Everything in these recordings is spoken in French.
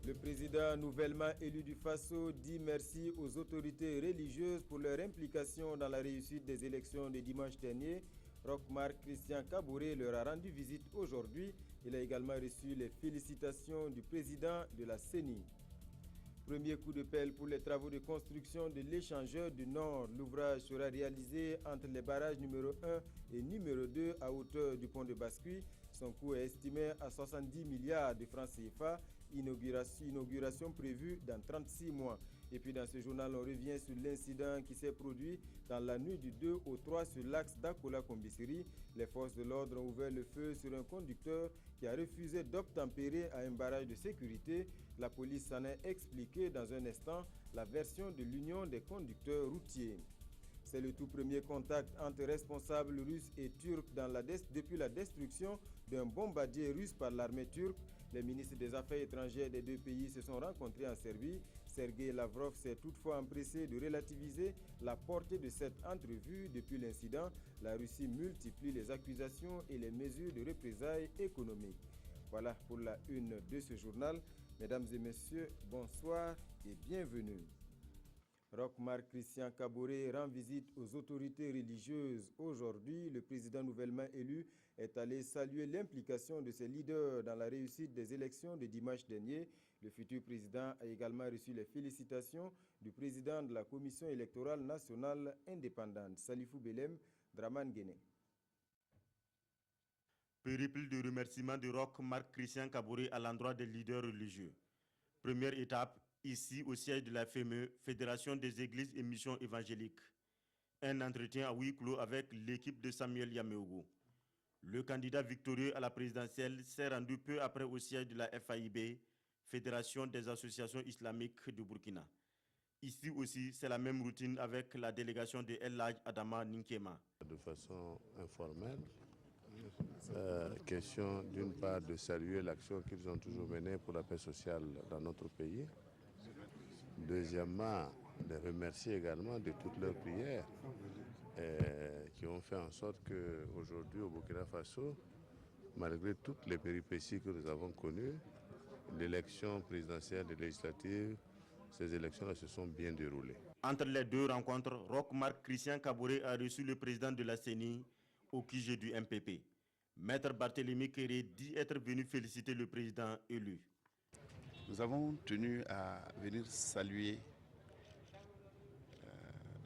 Le président nouvellement élu du Faso dit merci aux autorités religieuses pour leur implication dans la réussite des élections de dimanche dernier. Roch-Marc Christian Kaboré leur a rendu visite aujourd'hui. Il a également reçu les félicitations du président de la CENI. Premier coup de pelle pour les travaux de construction de l'échangeur du Nord. L'ouvrage sera réalisé entre les barrages numéro 1 et numéro 2 à hauteur du pont de Bascuit. Son coût est estimé à 70 milliards de francs CFA. Inauguration prévue dans 36 mois. Et puis dans ce journal, on revient sur l'incident qui s'est produit dans la nuit du 2 au 3 sur l'axe d'Akola-Kombisiri. Les forces de l'ordre ont ouvert le feu sur un conducteur qui a refusé d'obtempérer à un barrage de sécurité. La police s'en est expliquée dans un instant la version de l'Union des conducteurs routiers. C'est le tout premier contact entre responsables russes et turcs depuis la destruction d'un bombardier russe par l'armée turque. Les ministres des Affaires étrangères des deux pays se sont rencontrés en Serbie. Sergei Lavrov s'est toutefois empressé de relativiser la portée de cette entrevue. Depuis l'incident, la Russie multiplie les accusations et les mesures de représailles économiques. Voilà pour la une de ce journal. Mesdames et messieurs, bonsoir et bienvenue. Roch-Marc Christian Kaboré rend visite aux autorités religieuses. Aujourd'hui, le président nouvellement élu est allé saluer l'implication de ses leaders dans la réussite des élections de dimanche dernier. Le futur président a également reçu les félicitations du président de la Commission électorale nationale indépendante, Salifou Belem, Draman Guéné. Périple de remerciements de Roch-Marc Christian Kaboré à l'endroit des leaders religieux. Première étape, ici au siège de la FME, Fédération des Églises et Missions Évangéliques. Un entretien à huis clos avec l'équipe de Samuel Yameogo. Le candidat victorieux à la présidentielle s'est rendu peu après au siège de la FAIB, Fédération des Associations Islamiques du Burkina. Ici aussi, c'est la même routine avec la délégation de El Hadj Adama Ninkema. De façon informelle, question d'une part de saluer l'action qu'ils ont toujours menée pour la paix sociale dans notre pays. Deuxièmement, de remercier également de toutes leurs prières qui ont fait en sorte qu'aujourd'hui au Burkina Faso, malgré toutes les péripéties que nous avons connues, l'élection présidentielle et législative, ces élections-là se sont bien déroulées. Entre les deux rencontres, Roch-Marc Christian Kaboré a reçu le président de la CENI au QG du MPP. Maître Barthélémy Kéré dit être venu féliciter le président élu. Nous avons tenu à venir saluer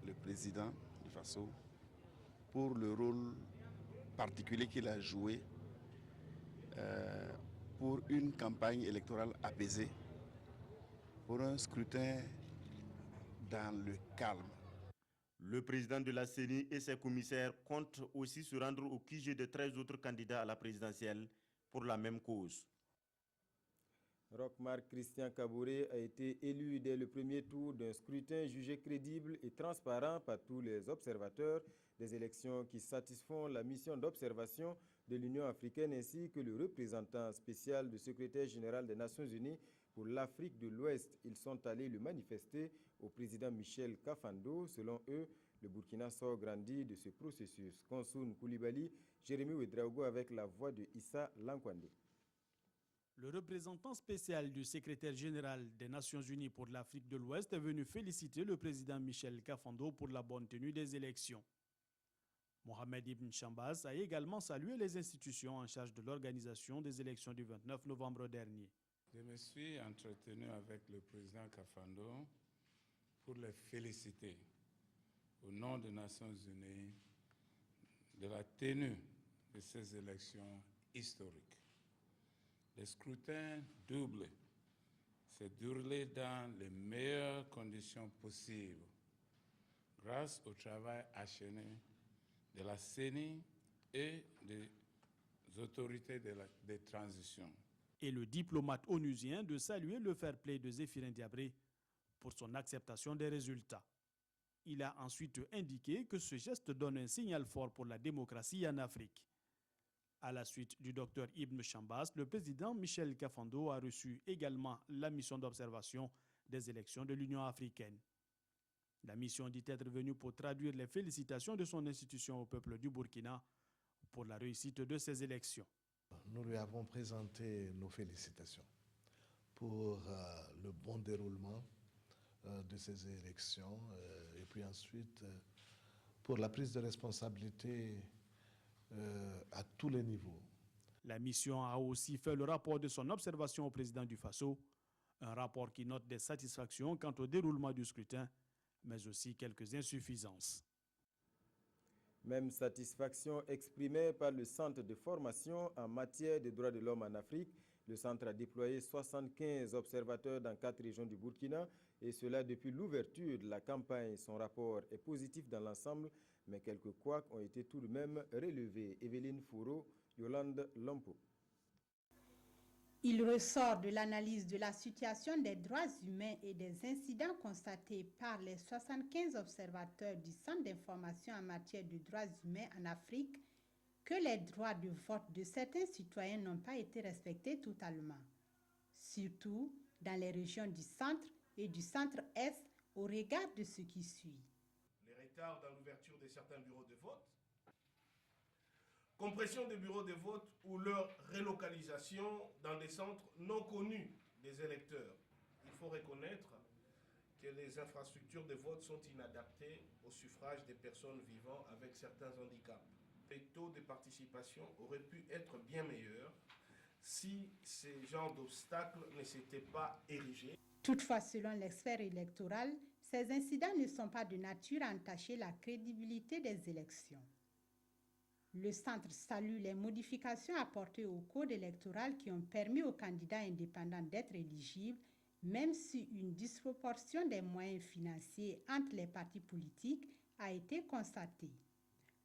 le président du Faso pour le rôle particulier qu'il a joué pour une campagne électorale apaisée, pour un scrutin dans le calme. Le président de la CENI et ses commissaires comptent aussi se rendre au QG de 13 autres candidats à la présidentielle pour la même cause. Roch-Marc Christian Kaboré a été élu dès le premier tour d'un scrutin jugé crédible et transparent par tous les observateurs des élections qui satisfont la mission d'observation de l'Union africaine ainsi que le représentant spécial du secrétaire général des Nations Unies pour l'Afrique de l'Ouest. Ils sont allés le manifester au président Michel Kafando. Selon eux, le Burkina sort grandi de ce processus. Konsoun Koulibaly, Jérémy Ouedraogo avec la voix de Issa Lankwande. Le représentant spécial du secrétaire général des Nations Unies pour l'Afrique de l'Ouest est venu féliciter le président Michel Kafando pour la bonne tenue des élections. Mohamed Ibn Chambaz a également salué les institutions en charge de l'organisation des élections du 29 novembre dernier. Je me suis entretenu avec le président Kafando pour le féliciter au nom des Nations Unies de la tenue de ces élections historiques. Le scrutin double s'est déroulé dans les meilleures conditions possibles grâce au travail acharné de la CENI et des autorités de transition. Et le diplomate onusien de saluer le fair-play de Zéphirin Diabré pour son acceptation des résultats. Il a ensuite indiqué que ce geste donne un signal fort pour la démocratie en Afrique. À la suite du docteur Ibn Chambaz, le président Michel Kafando a reçu également la mission d'observation des élections de l'Union africaine. La mission dit être venue pour traduire les félicitations de son institution au peuple du Burkina pour la réussite de ces élections. Nous lui avons présenté nos félicitations pour le bon déroulement de ces élections et puis ensuite pour la prise de responsabilité à tous les niveaux. La mission a aussi fait le rapport de son observation au président du Faso, un rapport qui note des satisfactions quant au déroulement du scrutin, mais aussi quelques insuffisances. Même satisfaction exprimée par le Centre de formation en matière des droits de l'homme en Afrique. Le centre a déployé 75 observateurs dans 4 régions du Burkina, et cela depuis l'ouverture de la campagne. Son rapport est positif dans l'ensemble, mais quelques couacs ont été tout de même relevés. Evelyne Fouro, Yolande Lompo. Il ressort de l'analyse de la situation des droits humains et des incidents constatés par les 75 observateurs du Centre d'information en matière de droits humains en Afrique que les droits de vote de certains citoyens n'ont pas été respectés totalement, surtout dans les régions du centre et du centre-est au regard de ce qui suit. Les retards dans l'ouverture de certains bureaux de vote, compression des bureaux de vote ou leur relocalisation dans des centres non connus des électeurs. Il faut reconnaître que les infrastructures de vote sont inadaptées au suffrage des personnes vivant avec certains handicaps. Les taux de participation auraient pu être bien meilleurs si ces genres d'obstacles ne s'étaient pas érigés. Toutefois, selon l'expert électoral, ces incidents ne sont pas de nature à entacher la crédibilité des élections. Le centre salue les modifications apportées au code électoral qui ont permis aux candidats indépendants d'être éligibles, même si une disproportion des moyens financiers entre les partis politiques a été constatée.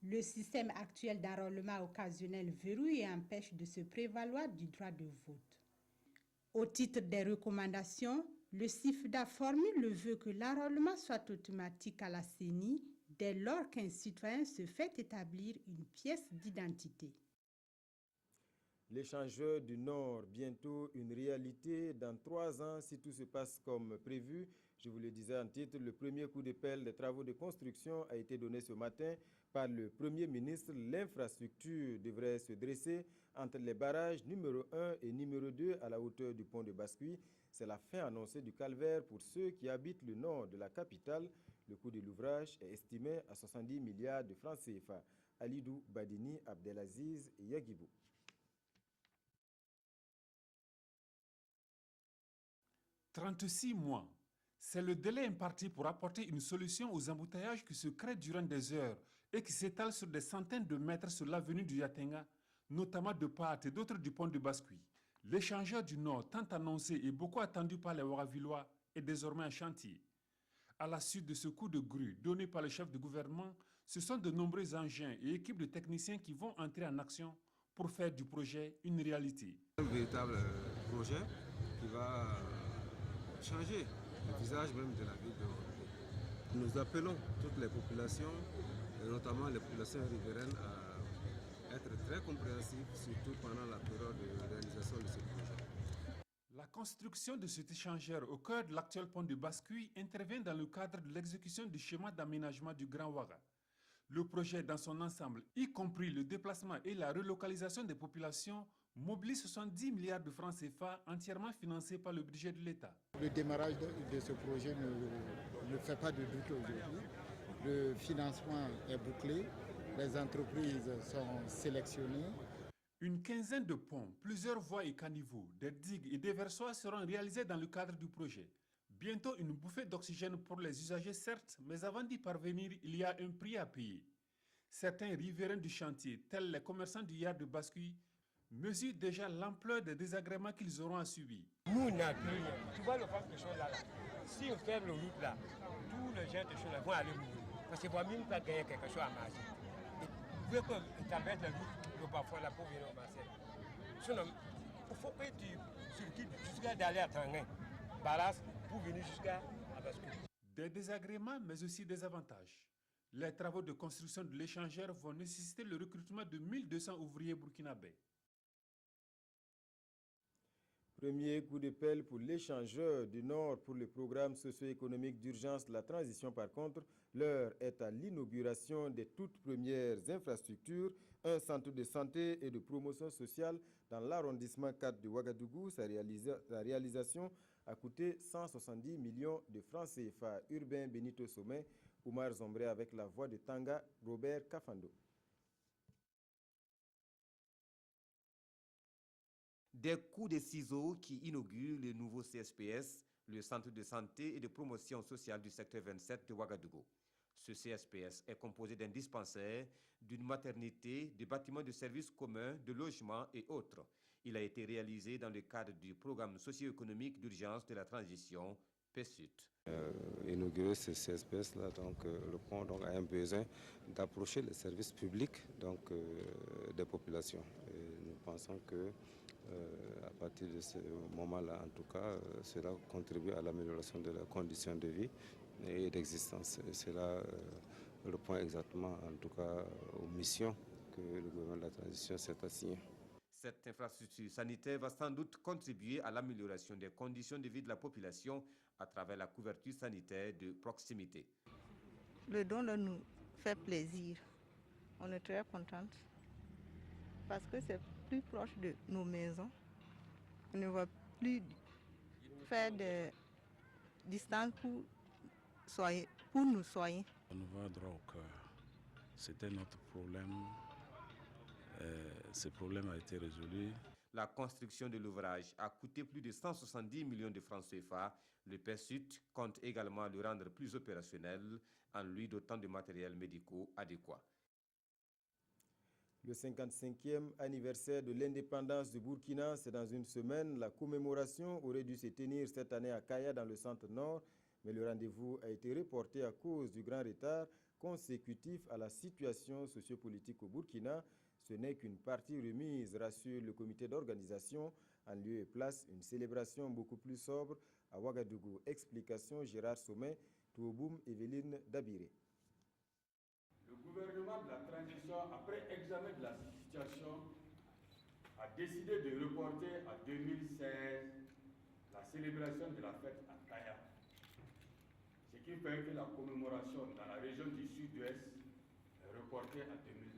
Le système actuel d'enrôlement occasionnel verrouille et empêche de se prévaloir du droit de vote. Au titre des recommandations, le CIFDA formule le vœu que l'enrôlement soit automatique à la CENI dès lors qu'un citoyen se fait établir une pièce d'identité. L'échangeur du Nord, bientôt une réalité dans 3 ans si tout se passe comme prévu. Je vous le disais en titre, le premier coup de pelle des travaux de construction a été donné ce matin par le Premier ministre. L'infrastructure devrait se dresser entre les barrages numéro 1 et numéro 2 à la hauteur du pont de Bascuit. C'est la fin annoncée du calvaire pour ceux qui habitent le nord de la capitale. Le coût de l'ouvrage est estimé à 70 milliards de francs CFA. Alidou Badini, Abdelaziz et Yagibou. « 36 mois, c'est le délai imparti pour apporter une solution aux embouteillages qui se créent durant des heures et qui s'étalent sur des centaines de mètres sur l'avenue du Yatenga, notamment de part et d'autre du pont de Bascuit. L'échangeur du Nord, tant annoncé et beaucoup attendu par les Ouagavillois, est désormais en chantier. À la suite de ce coup de grue donné par le chef de gouvernement, ce sont de nombreux engins et équipes de techniciens qui vont entrer en action pour faire du projet une réalité. Un véritable projet qui va changer le visage même de la ville de Horoté. Nous appelons toutes les populations, et notamment les populations riveraines, à être très compréhensives, surtout pendant la période de réalisation de ce projet. La construction de cet échangeur au cœur de l'actuel pont de Bascuit intervient dans le cadre de l'exécution du schéma d'aménagement du Grand Ouaga. Le projet dans son ensemble, y compris le déplacement et la relocalisation des populations, mobilise 70 milliards de francs CFA entièrement financés par le budget de l'État. Le démarrage de ce projet ne fait pas de doute aujourd'hui. Le financement est bouclé, les entreprises sont sélectionnées. Une quinzaine de ponts, plusieurs voies et caniveaux, des digues et des versoirs seront réalisés dans le cadre du projet. Bientôt une bouffée d'oxygène pour les usagers certes, mais avant d'y parvenir, il y a un prix à payer. Certains riverains du chantier, tels les commerçants du yard de Bascuit, mesurent déjà l'ampleur des désagréments qu'ils auront à subir. Nous, tu vois le fait de choses là. Si on ferme le route là, tous les gens de choses là vont aller mourir. Parce qu'ils ne vont même pas gagner quelque chose à marcher. Vous pouvez pas traverser la route parfois là pour venir au marché. Sinon, il faut que tu circules jusqu'à d'aller à Tanguin, Barras, pour venir jusqu'à Bascuit. Des désagréments, mais aussi des avantages. Les travaux de construction de l'échangeur vont nécessiter le recrutement de 1200 ouvriers burkinabés. Premier coup de pelle pour l'échangeur du Nord pour le programme socio-économique d'urgence de la transition. Par contre, l'heure est à l'inauguration des toutes premières infrastructures, un centre de santé et de promotion sociale dans l'arrondissement 4 de Ouagadougou. Sa réalisation a coûté 170 millions de francs CFA. Urbain Benito Sommet, Oumar Zombré avec la voix de Tanga Robert Kafando. Des coups de ciseaux qui inaugurent le nouveau CSPS, le centre de santé et de promotion sociale du secteur 27 de Ouagadougou. Ce CSPS est composé d'un dispensaire, d'une maternité, de bâtiments de services communs, de logements et autres. Il a été réalisé dans le cadre du programme socio-économique d'urgence de la transition PSUT. Inaugurer ce CSPS-là, le pont a un besoin d'approcher les services publics des populations. Et nous pensons que à partir de ce moment-là, en tout cas, cela contribue à l'amélioration de leurs conditions de vie et d'existence. C'est là le point exactement, en tout cas, aux missions que le gouvernement de la transition s'est assigné. Cette infrastructure sanitaire va sans doute contribuer à l'amélioration des conditions de vie de la population à travers la couverture sanitaire de proximité. Le don nous fait plaisir. On est très contents parce que c'est plus proche de nos maisons. On ne va plus faire de distance pour nous soigner. On nous va droit au cœur. C'était notre problème. Ce problème a été résolu. La construction de l'ouvrage a coûté plus de 170 millions de francs CFA. Le PSUT compte également le rendre plus opérationnel en lui dotant de matériel médicaux adéquat. Le 55e anniversaire de l'indépendance du Burkina, c'est dans une semaine. La commémoration aurait dû se tenir cette année à Kaya dans le centre-nord, mais le rendez-vous a été reporté à cause du grand retard consécutif à la situation sociopolitique au Burkina. Ce n'est qu'une partie remise, rassure le comité d'organisation. En lieu et place, une célébration beaucoup plus sobre à Ouagadougou. Explication Gérard Sommet, Touoboum, Evelyne Dabiré. Le gouvernement de la transition, après examen de la situation, a décidé de reporter à 2016 la célébration de la fête à Kaya. Ce qui fait que la commémoration dans la région du sud-ouest est reportée à 2017.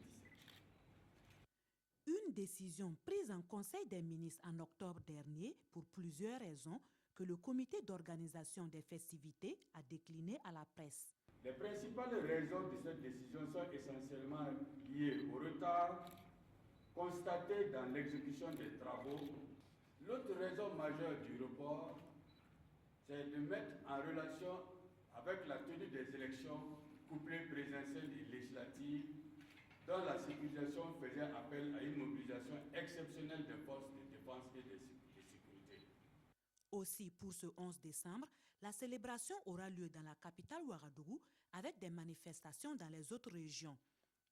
Une décision prise en Conseil des ministres en octobre dernier pour plusieurs raisons que le comité d'organisation des festivités a décliné à la presse. Les principales raisons de cette décision sont essentiellement liées au retard constaté dans l'exécution des travaux. L'autre raison majeure du report, c'est de mettre en relation avec la tenue des élections couplées présidentielles et législatives, dont la sécurisation faisait appel à une mobilisation exceptionnelle des forces de défense et de sécurité. Aussi, pour ce 11 décembre, la célébration aura lieu dans la capitale Ouagadougou avec des manifestations dans les autres régions.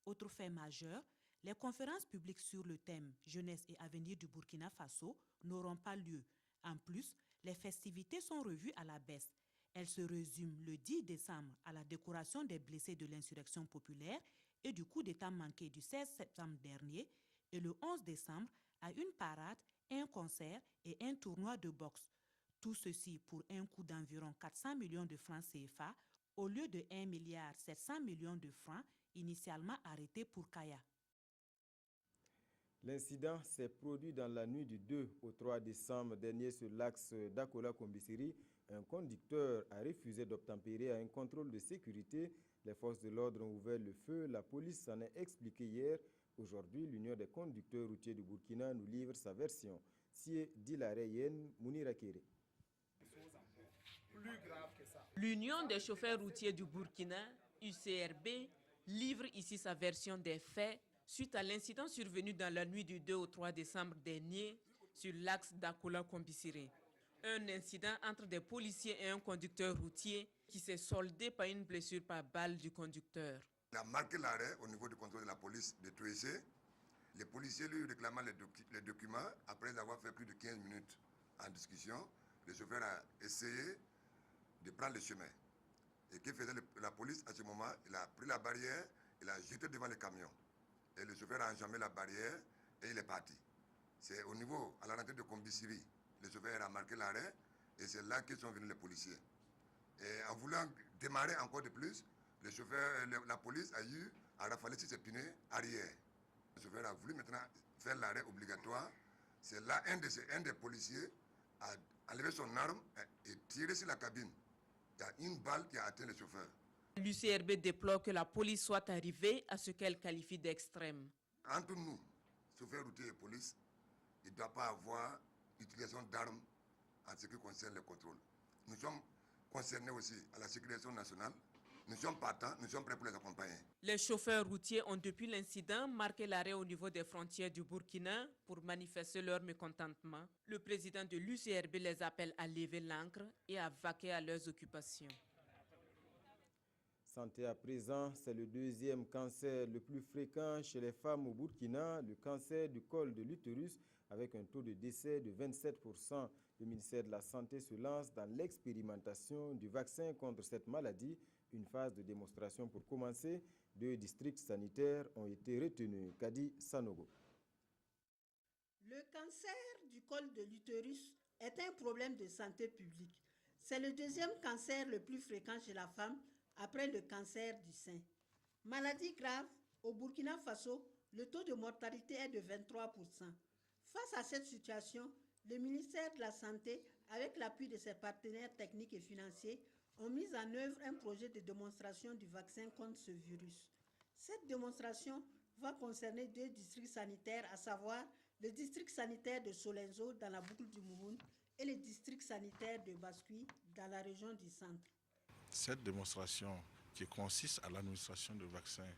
Autre fait majeur, les conférences publiques sur le thème « Jeunesse et avenir du Burkina Faso » n'auront pas lieu. En plus, les festivités sont revues à la baisse. Elles se résument le 10 décembre à la décoration des blessés de l'insurrection populaire et du coup d'État manqué du 16 septembre dernier, et le 11 décembre à une parade, un concert et un tournoi de boxe. Tout ceci pour un coût d'environ 400 millions de francs CFA au lieu de 1,7 milliard de francs initialement arrêtés pour Kaya. L'incident s'est produit dans la nuit du 2 au 3 décembre dernier sur l'axe Dakola-Kombisiri. Un conducteur a refusé d'obtempérer à un contrôle de sécurité. Les forces de l'ordre ont ouvert le feu. La police s'en est expliquée hier. Aujourd'hui, l'Union des conducteurs routiers du Burkina nous livre sa version. Sie Dilareyen Mounirakere. L'Union des chauffeurs routiers du Burkina, UCRB, livre ici sa version des faits suite à l'incident survenu dans la nuit du 2 au 3 décembre dernier sur l'axe Dakola-Kombisiri. Un incident entre des policiers et un conducteur routier qui s'est soldé par une blessure par balle du conducteur. Il a marqué l'arrêt au niveau du contrôle de la police de Touessé. Les policiers lui réclamant les documents. Après avoir fait plus de 15 minutes en discussion, le chauffeur a essayé de prendre le chemin. Et que faisait la police à ce moment? Il a pris la barrière, il a jeté devant le camion. Et le chauffeur a enjambé la barrière et il est parti. C'est au niveau, à la rentrée de Kombisiri, le chauffeur a marqué l'arrêt et c'est là que sont venus les policiers. Et en voulant démarrer encore de plus, le chauffeur, la police a eu à rafaler sur ses pneus arrière. Le chauffeur a voulu maintenant faire l'arrêt obligatoire. C'est là un des policiers a enlevé son arme et tiré sur la cabine. Il y a une balle qui a atteint le chauffeur. L'UCRB déplore que la police soit arrivée à ce qu'elle qualifie d'extrême. Entre nous, chauffeurs routiers et police, il ne doit pas avoir utilisation d'armes en ce qui concerne le contrôle. Nous sommes concernés aussi à la sécurité nationale. Nous sommes partants, nous sommes prêts pour les accompagner. Les chauffeurs routiers ont depuis l'incident marqué l'arrêt au niveau des frontières du Burkina pour manifester leur mécontentement. Le président de l'UCRB les appelle à lever l'ancre et à vaquer à leurs occupations. Santé à présent, c'est le deuxième cancer le plus fréquent chez les femmes au Burkina, le cancer du col de l'utérus, avec un taux de décès de 27%. Le ministère de la Santé se lance dans l'expérimentation du vaccin contre cette maladie. Une phase de démonstration pour commencer. 2 districts sanitaires ont été retenus. Kadi Sanogo. Le cancer du col de l'utérus est un problème de santé publique. C'est le deuxième cancer le plus fréquent chez la femme après le cancer du sein. Maladie grave, au Burkina Faso, le taux de mortalité est de 23%. Face à cette situation, le ministère de la Santé, avec l'appui de ses partenaires techniques et financiers, ont mis en œuvre un projet de démonstration du vaccin contre ce virus. Cette démonstration va concerner 2 districts sanitaires, à savoir le district sanitaire de Solenzo dans la boucle du Mouhoun et le district sanitaire de Bascui dans la région du centre. Cette démonstration qui consiste à l'administration de vaccins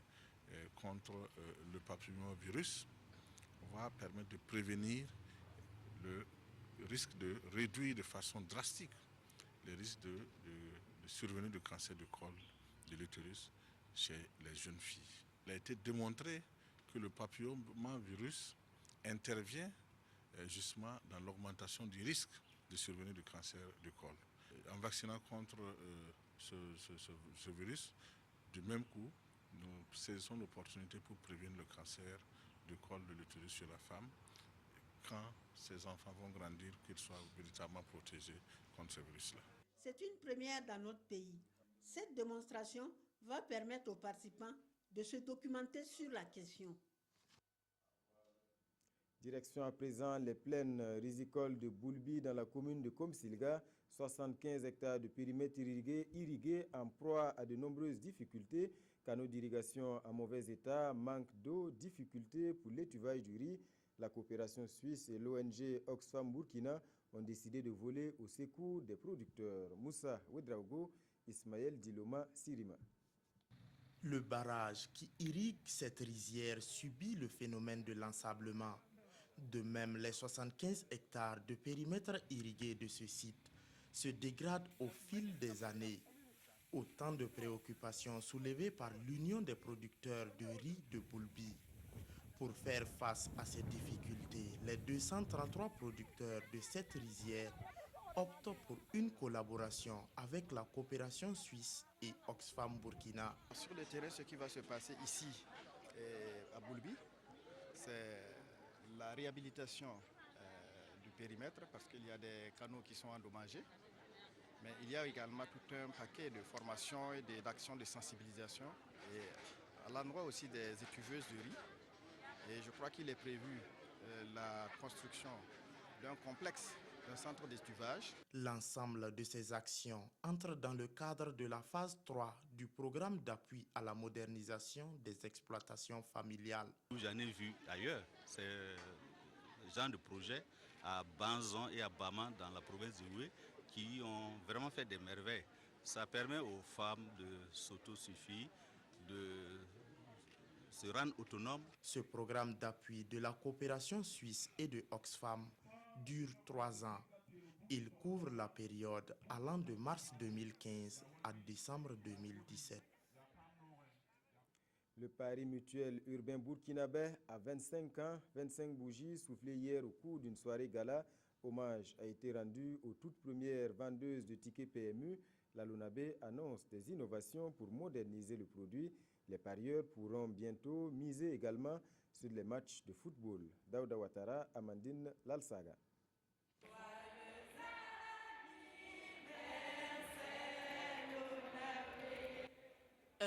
contre le papillomavirus va permettre de prévenir le risque de réduire de façon drastique les risques de survenue de cancer du col de l'utérus chez les jeunes filles. Il a été démontré que le papillomavirus intervient justement dans l'augmentation du risque de survenue du cancer du col. En vaccinant contre ce virus, du même coup, nous saisissons l'opportunité pour prévenir le cancer du col de l'utérus chez la femme quand ces enfants vont grandir, qu'ils soient véritablement protégés contre ce virus-là. C'est une première dans notre pays. Cette démonstration va permettre aux participants de se documenter sur la question. Direction à présent les plaines rizicoles de Boulbi dans la commune de Komsilga. 75 hectares de périmètre irrigués en proie à de nombreuses difficultés. Canaux d'irrigation en mauvais état, manque d'eau, difficultés pour l'étuvage du riz. La coopération suisse et l'ONG Oxfam Burkina ont décidé de voler au secours des producteurs. Moussa Ouedraogo, Ismaël Diloma Sirima. Le barrage qui irrigue cette rizière subit le phénomène de l'ensablement. De même, les 75 hectares de périmètre irrigué de ce site se dégradent au fil des années. Autant de préoccupations soulevées par l'Union des producteurs de riz de Boulbi. Pour faire face à ces difficultés, les 233 producteurs de cette rizière optent pour une collaboration avec la coopération suisse et Oxfam Burkina. Sur le terrain, ce qui va se passer ici à Boulbi, c'est la réhabilitation du périmètre parce qu'il y a des canaux qui sont endommagés. Mais il y a également tout un paquet de formations et d'actions de sensibilisation et à l'endroit aussi des étuveuses de riz. Et je crois qu'il est prévu la construction d'un complexe, d'un centre d'étuvage. L'ensemble de ces actions entre dans le cadre de la phase 3 du programme d'appui à la modernisation des exploitations familiales. J'en ai vu ailleurs, c'est le genre de projet à Banzon et à Bama dans la province de Oué qui ont vraiment fait des merveilles. Ça permet aux femmes de s'autosuffire, de se rendre autonomes. Ce programme d'appui de la coopération suisse et de Oxfam dure 3 ans. Il couvre la période allant de mars 2015 à décembre 2017. Le pari mutuel urbain burkinabé a 25 ans, 25 bougies soufflées hier au cours d'une soirée gala. Hommage a été rendu aux toutes premières vendeuses de tickets PMU. La Lunabé annonce des innovations pour moderniser le produit. Les parieurs pourront bientôt miser également sur les matchs de football. Daouda Ouattara, Amandine Lalsaga.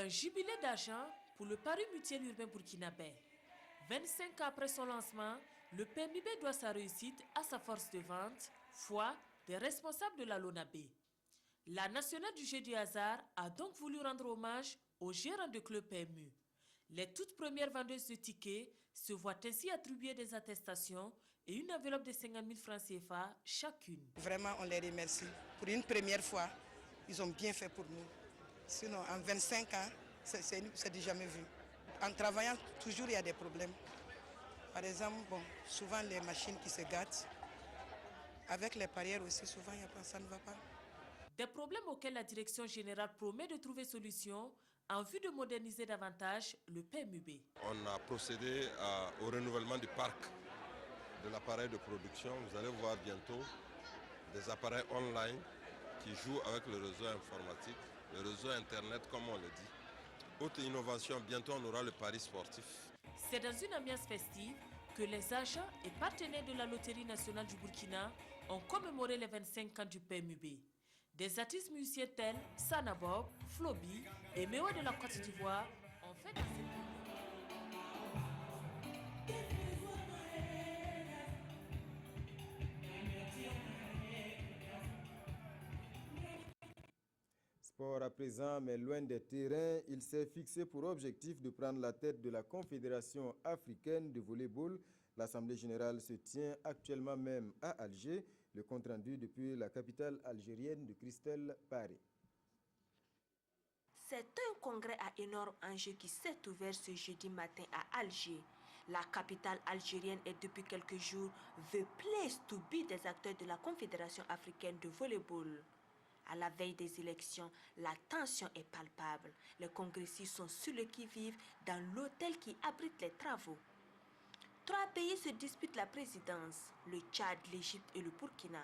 Un jubilé d'argent pour le pari mutuel urbain burkinabé. 25 ans après son lancement, le PMUB doit sa réussite à sa force de vente, foi des responsables de la LONABé. La nationale du jeu du hasard a donc voulu rendre hommage aux gérants de club PMU. Les toutes premières vendeuses de tickets se voient ainsi attribuer des attestations et une enveloppe de 50 000 francs CFA chacune. Vraiment, on les remercie. Pour une première fois, ils ont bien fait pour nous. Sinon, en 25 ans, c'est du jamais vu. En travaillant, toujours il y a des problèmes. Par exemple, souvent les machines qui se gâtent. Avec les parieurs aussi, souvent ça ne va pas. Des problèmes auxquels la direction générale promet de trouver solution en vue de moderniser davantage le PMUB. On a procédé au renouvellement du parc de l'appareil de production. Vous allez voir bientôt des appareils online qui jouent avec le réseau informatique, le réseau Internet comme on le dit. Autre innovation, bientôt on aura le pari sportif. C'est dans une ambiance festive que les agents et partenaires de la Loterie nationale du Burkina ont commémoré les 25 ans du PMUB. Des artistes musiciens tels Sanabob, Flobi et Mewa de la Côte d'Ivoire ont fait dans cette Sport à présent, mais loin des terrains, il s'est fixé pour objectif de prendre la tête de la Confédération africaine de volleyball. L'Assemblée générale se tient actuellement même à Alger. Le compte-rendu depuis la capitale algérienne de Christelle Paré. C'est un congrès à énorme enjeu qui s'est ouvert ce jeudi matin à Alger. La capitale algérienne est depuis quelques jours the place to be des acteurs de la Confédération africaine de volleyball. À la veille des élections, la tension est palpable. Les congressistes sont sur le qui-vive dans l'hôtel qui abrite les travaux. 3 pays se disputent la présidence, le Tchad, l'Égypte et le Burkina.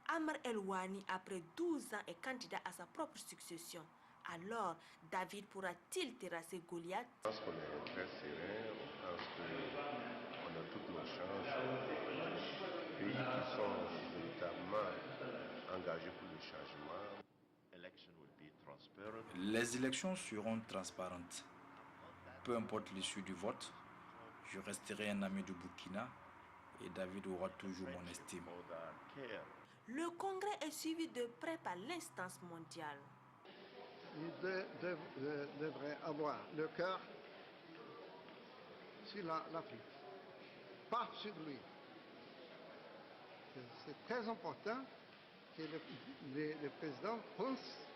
Amr El-Wani, après 12 ans, est candidat à sa propre succession. Alors, David pourra-t-il terrasser Goliath? Je pense qu'on est très serein, on pense qu'on a toutes nos chances. Les pays qui sont véritablement engagés pour le changement. Les élections seront transparentes. Peu importe l'issue du vote, je resterai un ami du Burkina et David aura toujours mon estime. Le congrès est suivi de près par l'instance mondiale. Il devrait avoir le cœur sur l'Afrique, pas sur lui. C'est très important que le président pense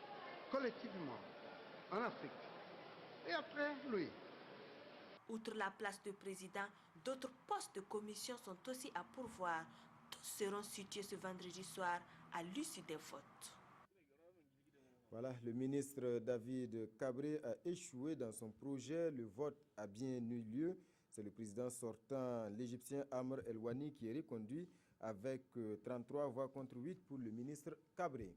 collectivement en Afrique. Et après, lui. Outre la place de président, d'autres postes de commission sont aussi à pourvoir. Tous seront situés ce vendredi soir à l'issue des votes. Voilà, le ministre David Cabré a échoué dans son projet. Le vote a bien eu lieu. C'est le président sortant, l'Égyptien Amr El-Wani, qui est reconduit avec 33 voix contre 8 pour le ministre Cabré.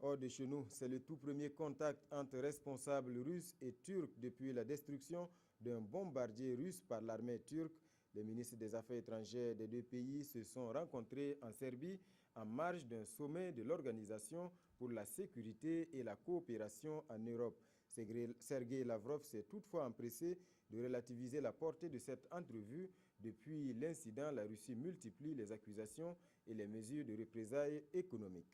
Hors de chez nous, c'est le tout premier contact entre responsables russes et turcs depuis la destruction d'un bombardier russe par l'armée turque. Les ministres des Affaires étrangères des deux pays se sont rencontrés en Serbie en marge d'un sommet de l'Organisation pour la sécurité et la coopération en Europe. Sergei Lavrov s'est toutefois empressé de relativiser la portée de cette entrevue. Depuis l'incident, la Russie multiplie les accusations et les mesures de représailles économiques.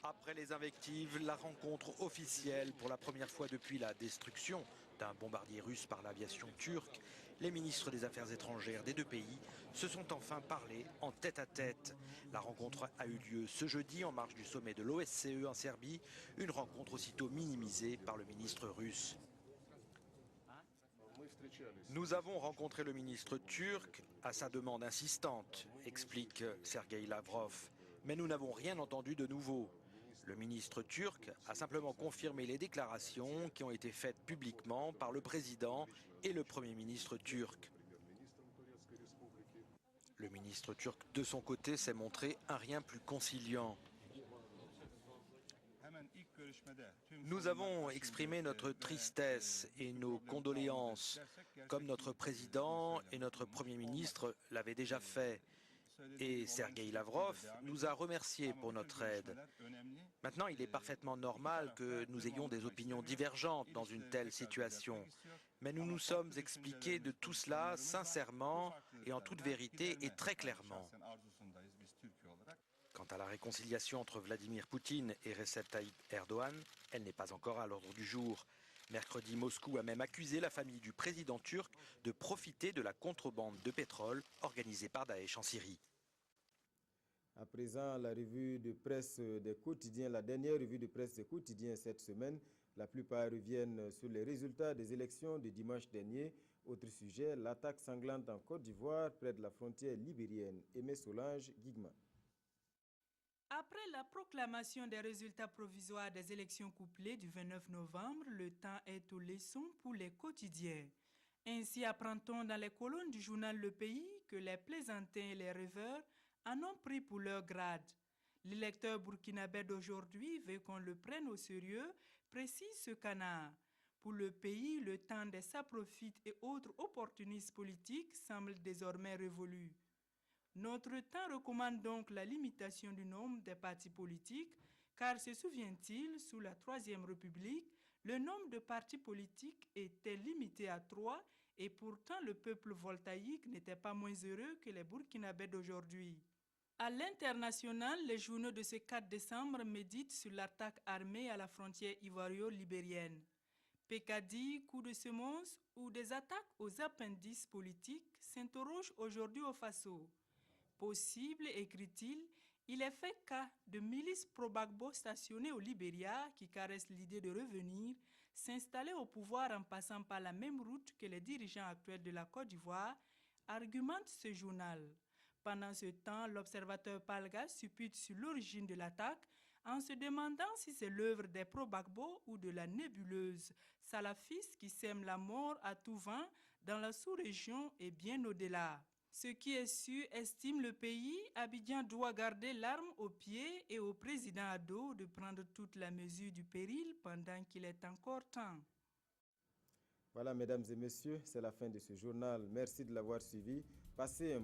Après les invectives, la rencontre officielle pour la première fois depuis la destruction d'un bombardier russe par l'aviation turque, les ministres des Affaires étrangères des deux pays se sont enfin parlé en tête-à-tête. La rencontre a eu lieu ce jeudi en marge du sommet de l'OSCE en Serbie, une rencontre aussitôt minimisée par le ministre russe. Nous avons rencontré le ministre turc à sa demande insistante, explique Sergei Lavrov, mais nous n'avons rien entendu de nouveau. Le ministre turc a simplement confirmé les déclarations qui ont été faites publiquement par le président et le premier ministre turc. Le ministre turc, de son côté, s'est montré un rien plus conciliant. Nous avons exprimé notre tristesse et nos condoléances, comme notre président et notre premier ministre l'avaient déjà fait. Et Sergueï Lavrov nous a remerciés pour notre aide. Maintenant, il est parfaitement normal que nous ayons des opinions divergentes dans une telle situation. Mais nous nous sommes expliqués de tout cela sincèrement et en toute vérité et très clairement. Quant à la réconciliation entre Vladimir Poutine et Recep Tayyip Erdogan, elle n'est pas encore à l'ordre du jour. Mercredi, Moscou a même accusé la famille du président turc de profiter de la contrebande de pétrole organisée par Daesh en Syrie. À présent, la revue de presse des quotidiens, la dernière revue de presse des quotidiens cette semaine. La plupart reviennent sur les résultats des élections de dimanche dernier. Autre sujet, l'attaque sanglante en Côte d'Ivoire près de la frontière libérienne. Aimé Solange, Guigma. Après la proclamation des résultats provisoires des élections couplées du 29 novembre, le temps est aux leçons pour les quotidiens. Ainsi apprend-on dans les colonnes du journal Le Pays que les plaisantins et les rêveurs en ont pris pour leur grade. Le lecteur burkinabé d'aujourd'hui veut qu'on le prenne au sérieux, précise ce canard. Pour le pays, le temps des saprophètes et autres opportunistes politiques semble désormais révolu. Notre temps recommande donc la limitation du nombre des partis politiques, car se souvient-il, sous la Troisième République, le nombre de partis politiques était limité à 3 et pourtant le peuple voltaïque n'était pas moins heureux que les Burkinabés d'aujourd'hui. À l'international, les journaux de ce 4 décembre méditent sur l'attaque armée à la frontière ivoiro-libérienne. Pécadilles, coups de semonce ou des attaques aux appendices politiques s'interrogent aujourd'hui au Faso. Possible, écrit-il, il est fait cas de milices pro-Gbagbo stationnées au Libéria qui caressent l'idée de revenir, s'installer au pouvoir en passant par la même route que les dirigeants actuels de la Côte d'Ivoire, argumente ce journal. Pendant ce temps, l'observateur Palga suppute sur l'origine de l'attaque en se demandant si c'est l'œuvre des pro-Gbagbo ou de la nébuleuse salafiste qui sème la mort à tout vent dans la sous-région et bien au-delà. Ce qui est sûr, estime le pays, Abidjan doit garder l'arme au pied et au président Ado de prendre toute la mesure du péril pendant qu'il est encore temps. Voilà, mesdames et messieurs, c'est la fin de ce journal. Merci de l'avoir suivi. Passez un